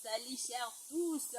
salue, chers tous.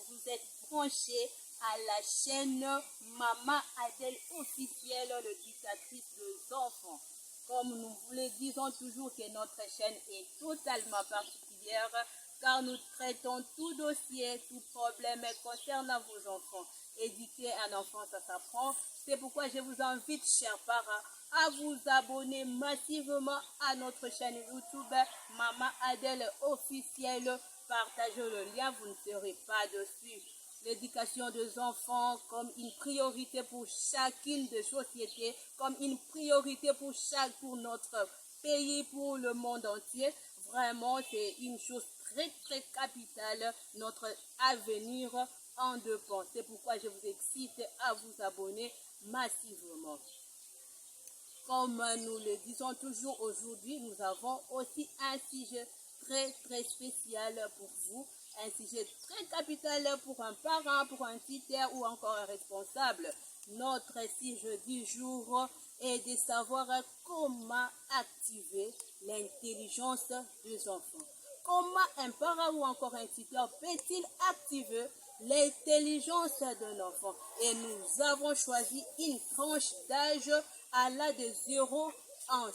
Vous êtes branchés à la chaîne Maman Adèle officielle, l'éducatrice des enfants. Comme nous vous le disons toujours que notre chaîne est totalement particulière car nous traitons tout dossier, tout problème concernant vos enfants. Éduquer un enfant, ça s'apprend. C'est pourquoi je vous invite, chers parents, à vous abonner massivement à notre chaîne YouTube Maman Adèle officielle. Partagez le lien, vous ne serez pas dessus. L'éducation des enfants comme une priorité pour chacune des sociétés, comme une priorité pour notre pays, pour le monde entier. Vraiment, c'est une chose très capitale. Notre avenir en dépend. C'est pourquoi je vous excite à vous abonner massivement. Comme nous le disons toujours aujourd'hui, nous avons aussi un sujet très spécial pour vous. Un sujet très capital pour un parent, pour un tuteur ou encore un responsable. Notre sujet du jour est de savoir comment activer l'intelligence des enfants. Comment un parent ou encore un tuteur peut-il activer l'intelligence d'un enfant? Et nous avons choisi une tranche d'âge à l'âge de 0 à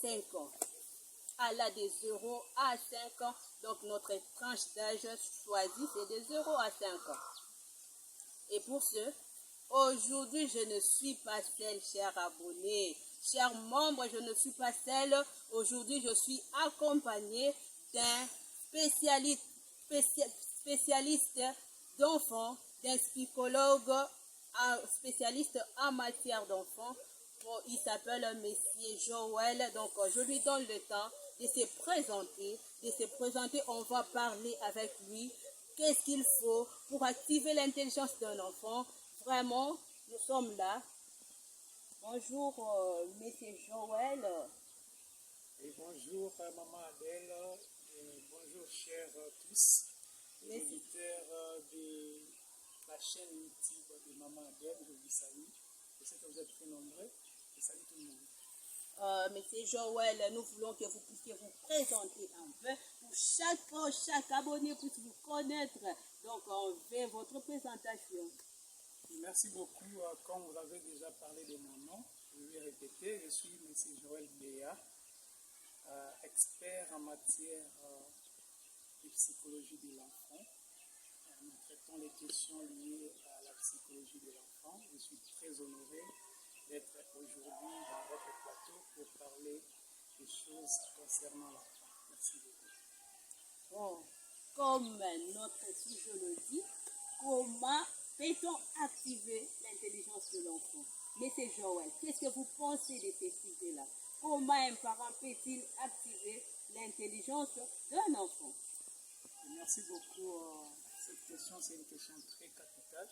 5 ans. À l'âge de 0 à 5 ans. Donc notre tranche d'âge choisie, c'est de 0 à 5 ans. Et pour ce, aujourd'hui, je ne suis pas seule, chers abonnés. Chers membres, je ne suis pas seule. Aujourd'hui, je suis accompagnée d'un spécialiste d'enfants, d'un psychologue, un spécialiste en matière d'enfants. Il s'appelle Monsieur Joël. Donc, je lui donne le temps de se présenter. On va parler avec lui. Qu'est-ce qu'il faut pour activer l'intelligence d'un enfant? Vraiment, nous sommes là. Bonjour, Monsieur Joël. Et bonjour, Maman Adèle. Et bonjour, chers tous, les auditeurs de la chaîne YouTube de Maman Adèle. Je vous salue. Je sais que vous êtes très nombreux. Je salue tout le monde. Monsieur Joël, nous voulons que vous puissiez vous présenter un peu pour chaque abonné puisse vous connaître. Donc, on fait votre présentation. Merci beaucoup. Comme vous avez déjà parlé de mon nom, je vais répéter. Je suis M. Joël Béa, expert en matière de psychologie de l'enfant. Nous traitons les questions liées à la psychologie de l'enfant. Je suis très honoré d'être aujourd'hui dans votre plateau pour parler des choses concernant l'enfant. Merci beaucoup. Bon, comme notre sujet le dit, comment peut-on activer l'intelligence de l'enfant? Monsieur Joël, qu'est-ce que vous pensez de ce sujet-là? Comment un parent peut-il activer l'intelligence d'un enfant? Merci beaucoup. Cette question, c'est une question très capitale.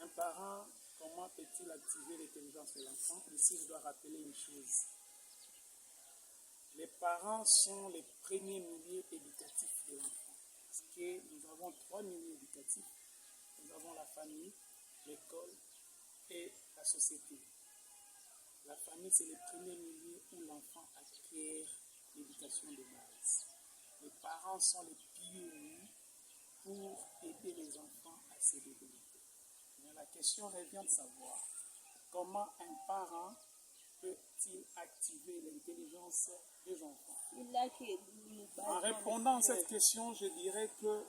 Un parent, comment peut-il activer l'intelligence de l'enfant? Ici, je dois rappeler une chose. Les parents sont les premiers milieux éducatifs de l'enfant. Parce que nous avons 3 milieux éducatifs. Nous avons la famille, l'école et la société. La famille, c'est le premier milieu où l'enfant acquiert l'éducation de base. Les parents sont les pionniers pour aider les enfants à se développer. Mais la question revient de savoir comment un parent peut-il activer l'intelligence des enfants. En répondant à cette question, je dirais que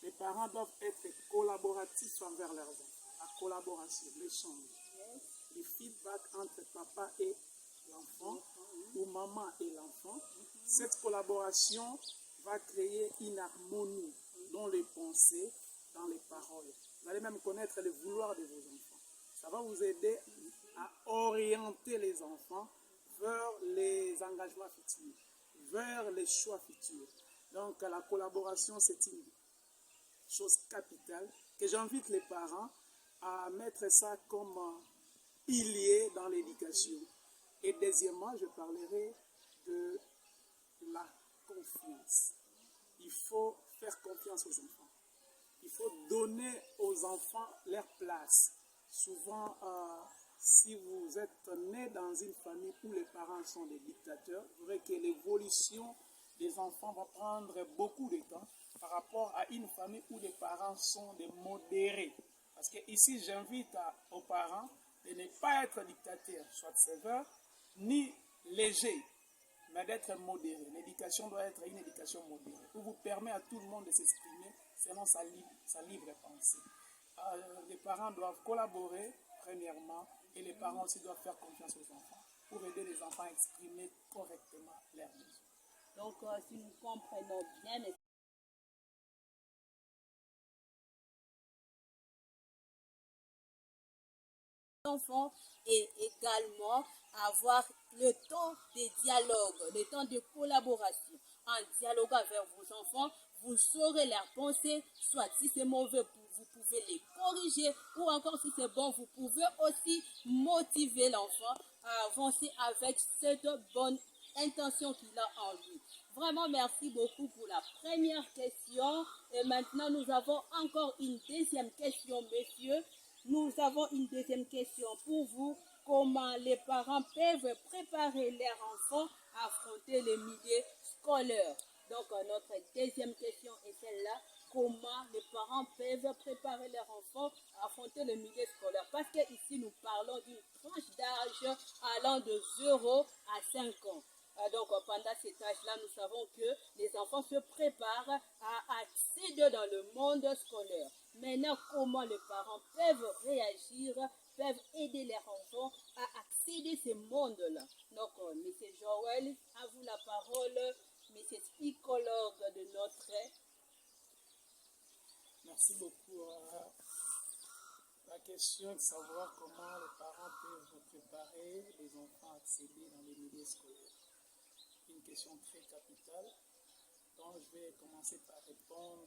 les parents doivent être collaboratifs envers leurs enfants. La collaboration, l'échange, le feedback entre papa et l'enfant ou maman et l'enfant. Cette collaboration va créer une harmonie dans les pensées, dans les paroles. Vous allez même connaître le vouloir de vos enfants. Ça va vous aider à orienter les enfants vers les engagements futurs, vers les choix futurs. Donc la collaboration, c'est une chose capitale que j'invite les parents à mettre ça comme pilier dans l'éducation. Et deuxièmement, je parlerai de la confiance. Il faut faire confiance aux enfants. Il faut donner aux enfants leur place. Souvent, si vous êtes né dans une famille où les parents sont des dictateurs, vous verrez que l'évolution des enfants va prendre beaucoup de temps. par rapport à une famille où les parents sont des modérés. Parce que ici, j'invite aux parents de ne pas être dictateurs, soit sévères, ni légers, mais d'être modérés. L'éducation doit être une éducation modérée, où vous permet à tout le monde de s'exprimer selon sa libre pensée. Les parents doivent collaborer, premièrement, et les parents aussi doivent faire confiance aux enfants pour aider les enfants à exprimer correctement leurs besoins. Donc, si nous comprenons bien, les enfants et également avoir le temps de dialogue, le temps de collaboration. En dialoguant avec vos enfants, vous saurez leurs pensées, soit si c'est mauvais, vous pouvez les corriger, ou encore si c'est bon, vous pouvez aussi motiver l'enfant à avancer avec cette bonne intention qu'il a en lui. Vraiment, merci beaucoup pour la première question. Et maintenant, nous avons encore une deuxième question, messieurs. Nous avons une deuxième question pour vous. Comment les parents peuvent préparer leurs enfants à affronter le milieu scolaire? Donc, notre deuxième question est celle-là. Comment les parents peuvent préparer leurs enfants à affronter le milieu scolaire? Parce qu'ici, nous parlons d'une tranche d'âge allant de 0 à 5 ans. Donc, pendant cet âge-là, nous savons que les enfants se préparent à accéder dans le monde scolaire. Maintenant, comment les parents peuvent réagir, peuvent aider leurs enfants à accéder à ce monde-là? Donc, M. Joël, à vous la parole, M. psychologue de notre... Merci beaucoup. La question est de savoir comment les parents peuvent préparer les enfants à accéder dans les milieux scolaires. Une question très capitale, donc je vais commencer par répondre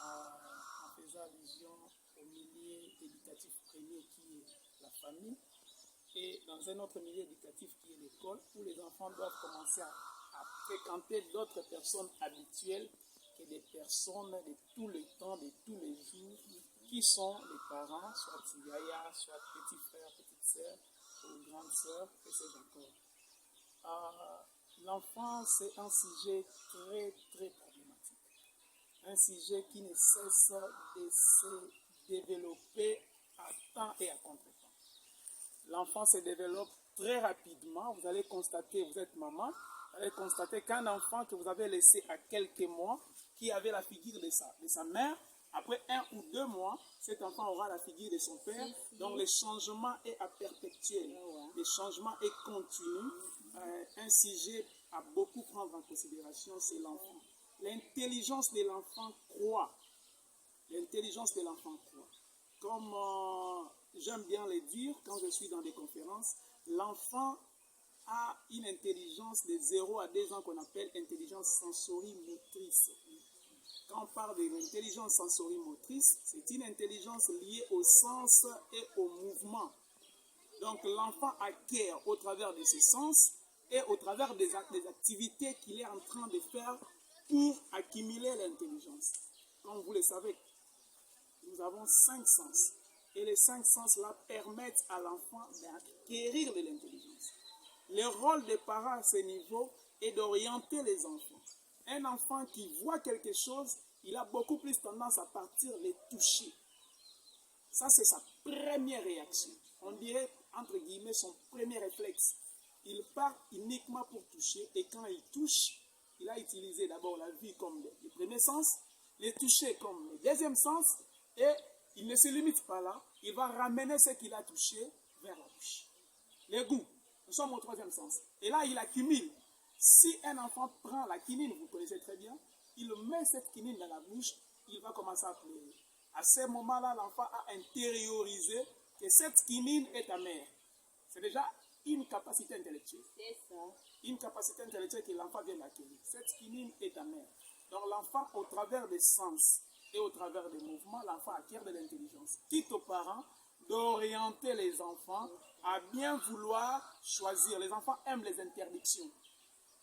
en faisant allusion au milieu éducatif premier qui est la famille et dans un autre milieu éducatif qui est l'école où les enfants doivent commencer à fréquenter d'autres personnes habituelles que des personnes de tout le temps, de tous les jours, qui sont les parents, soit yaya, soit petit frère, petite sœur, ou grande sœur, et c'est encore. L'enfance est un sujet très, très problématique. Un sujet qui ne cesse de se développer à temps et à contre-temps. L'enfant se développe très rapidement. Vous allez constater, vous êtes maman, vous allez constater qu'un enfant que vous avez laissé à quelques mois, qui avait la figure de sa mère, après 1 ou 2 mois, cet enfant aura la figure de son père. Donc le changement est à perpétuel. Le changement est continu. Un sujet à beaucoup prendre en considération, c'est l'enfant. L'intelligence de l'enfant croît. L'intelligence de l'enfant croît. Comme j'aime bien le dire quand je suis dans des conférences, l'enfant a une intelligence de 0 à 2 ans qu'on appelle intelligence sensorimotrice. Quand on parle de l'intelligence sensorimotrice, c'est une intelligence liée au sens et au mouvement. Donc l'enfant acquiert au travers de ses sens et au travers des activités qu'il est en train de faire pour accumuler l'intelligence. Comme vous le savez, nous avons 5 sens. Et les 5 sens-là permettent à l'enfant d'acquérir de l'intelligence. Le rôle des parents à ce niveau est d'orienter les enfants. Un enfant qui voit quelque chose, il a beaucoup plus tendance à partir les toucher. Ça, c'est sa première réaction. On dirait, entre guillemets, son premier réflexe. Il part uniquement pour toucher et quand il touche, il a utilisé d'abord la vue comme le premier sens, le toucher comme le deuxième sens et il ne se limite pas là, il va ramener ce qu'il a touché vers la bouche. Les goûts, nous sommes au 3e sens. Et là, il accumule. Si un enfant prend la quinine, vous connaissez très bien, il met cette quinine dans la bouche, il va commencer à pleurer. À ce moment-là, l'enfant a intériorisé que cette quinine est amère. C'est déjà une capacité intellectuelle. C'est ça. Une capacité intellectuelle que l'enfant vient d'acquérir. Cette quinine est amère. Donc l'enfant, au travers des sens et au travers des mouvements, l'enfant acquiert de l'intelligence. Quitte aux parents d'orienter les enfants à bien vouloir choisir. Les enfants aiment les interdictions.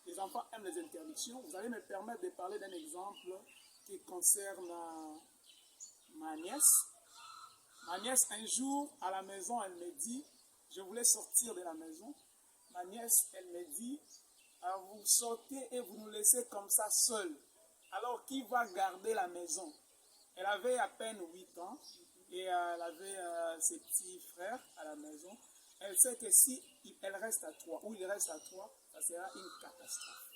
Les enfants aiment les interdictions. Vous allez me permettre de parler d'un exemple qui concerne ma nièce. Ma nièce, un jour, à la maison, elle me dit, je voulais sortir de la maison. Ma nièce, elle me dit, vous sortez et vous nous laissez comme ça seuls. Alors, qui va garder la maison? Elle avait à peine 8 ans et elle avait ses petits frères à la maison. Elle sait que si elle reste à 3 ou il reste à 3, ça sera une catastrophe.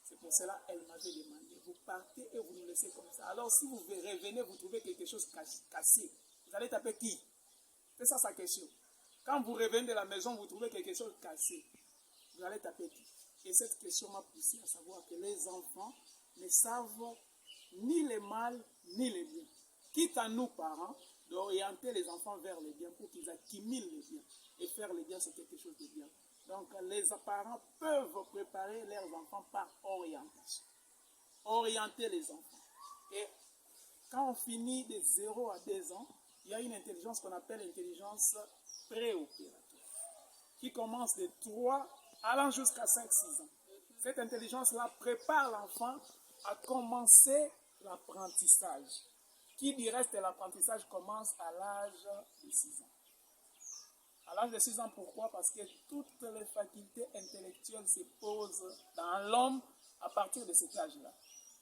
C'est pour cela qu'elle m'avait demandé, vous partez et vous nous laissez comme ça. Alors si vous revenez, vous trouvez quelque chose cassé, vous allez taper qui? C'est ça sa question. Quand vous revenez de la maison, vous trouvez quelque chose cassé, vous allez taper qui? Et cette question m'a poussé à savoir que les enfants ne savent ni le mal ni le bien. Quitte à nous, parents, d'orienter les enfants vers le bien pour qu'ils accumulent le bien. Et faire le bien, c'est quelque chose de bien. Donc, les parents peuvent préparer leurs enfants par orientation. Orienter les enfants. Et quand on finit de 0 à 2 ans, il y a une intelligence qu'on appelle l'intelligence préopératoire, qui commence de 3 allant jusqu'à 5-6 ans. Cette intelligence-là prépare l'enfant à commencer l'apprentissage. Qui dirait que l'apprentissage commence à l'âge de 6 ans. À l'âge de 6 ans, pourquoi? Parce que toutes les facultés intellectuelles se posent dans l'homme à partir de cet âge-là.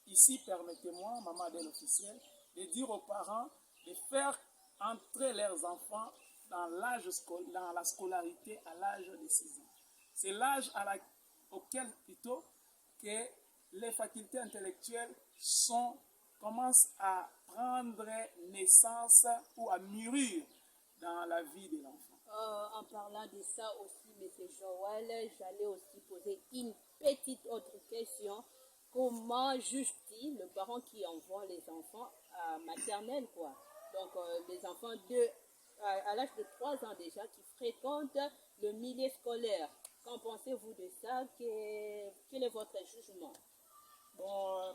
Ici, permettez-moi, maman Adèle officielle, de dire aux parents de faire entrer leurs enfants dans la scolarité à l'âge de 6 ans. C'est l'âge auquel plutôt que les facultés intellectuelles commencent à prendre naissance ou à mûrir dans la vie de l'enfant. En parlant de ça aussi, M. Joël, j'allais aussi poser une petite autre question. Comment juge-t-il le parent qui envoie les enfants à maternelle, quoi? Donc, les enfants à l'âge de 3 ans déjà qui fréquentent le milieu scolaire. Qu'en pensez-vous de ça? Quel est votre jugement? Bon,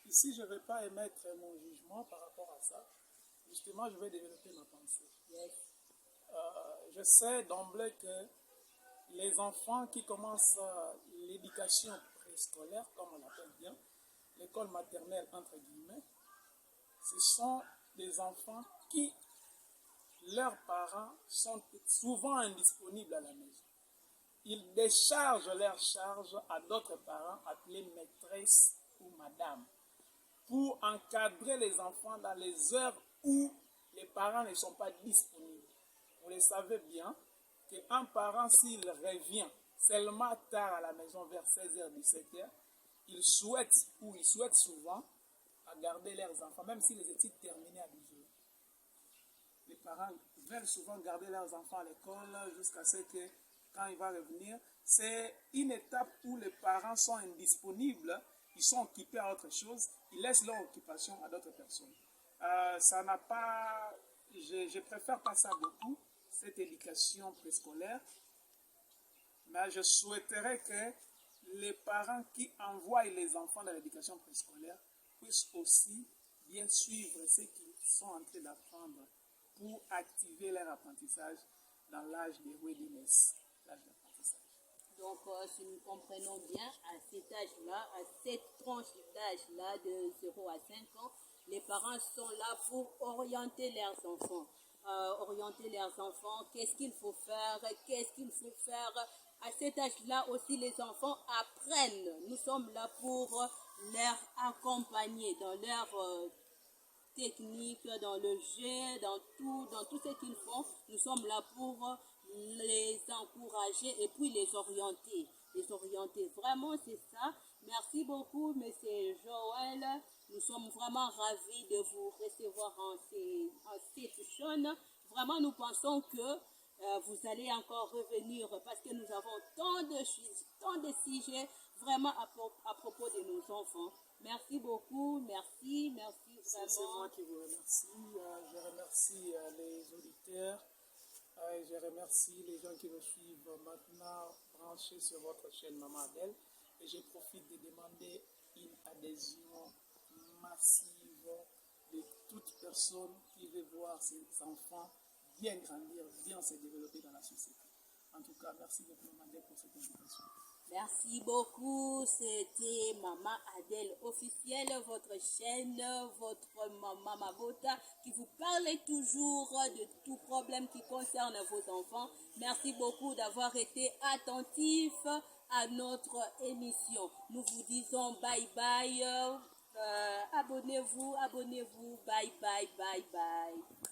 ici, je ne vais pas émettre mon jugement par rapport à ça. Justement, je vais développer ma pensée. Yes. Je sais d'emblée que les enfants qui commencent l'éducation préscolaire, comme on l'appelle bien, l'école maternelle entre guillemets, ce sont des enfants qui, leurs parents, sont souvent indisponibles à la maison. Ils déchargent leurs charges à d'autres parents appelés maîtresse ou madame pour encadrer les enfants dans les heures où les parents ne sont pas disponibles. Vous le savez bien qu'un parent, s'il revient seulement tard à la maison vers 16h, 17h, il souhaite souvent à garder leurs enfants, même si les études terminaient à 12h. Les parents veulent souvent garder leurs enfants à l'école jusqu'à ce que, quand il va revenir, c'est une étape où les parents sont indisponibles, ils sont occupés à autre chose, ils laissent leur occupation à d'autres personnes. Ça n'a pas... Je préfère pas ça beaucoup, cette éducation préscolaire, mais je souhaiterais que les parents qui envoient les enfants dans l'éducation préscolaire puissent aussi bien suivre ce qu'ils sont en train d'apprendre pour activer leur apprentissage dans l'âge de readiness, l'âge d'apprentissage. Donc, si nous comprenons bien, à cet âge-là, à cette tranche d'âge-là de 0 à 5 ans, les parents sont là pour orienter leurs enfants. Qu'est-ce qu'il faut faire, À cet âge-là aussi, les enfants apprennent. Nous sommes là pour leur accompagner dans leur technique, dans le jeu, dans tout ce qu'ils font. Nous sommes là pour les encourager et puis les orienter. Vraiment, c'est ça. Merci beaucoup, M. Joël. Nous sommes vraiment ravis de vous recevoir en cette chaîne. Vraiment, nous pensons que vous allez encore revenir parce que nous avons tant de sujets vraiment à propos de nos enfants. Merci beaucoup, merci vraiment. C'est moi qui vous remercie. Je remercie les auditeurs. Je remercie les gens qui me suivent maintenant branchés sur votre chaîne Maman Adèle. Et je profite de demander une adhésion massive de toute personne qui veut voir ses enfants bien grandir, bien se développer dans la société. En tout cas, merci beaucoup Maman Adèle pour cette invitation. Merci beaucoup, c'était Maman Adèle officielle, votre chaîne, votre Maman Mabota qui vous parle toujours de tout problème qui concerne vos enfants. Merci beaucoup d'avoir été attentif à notre émission. Nous vous disons bye bye. Abonnez-vous, abonnez-vous. Bye, bye, bye, bye.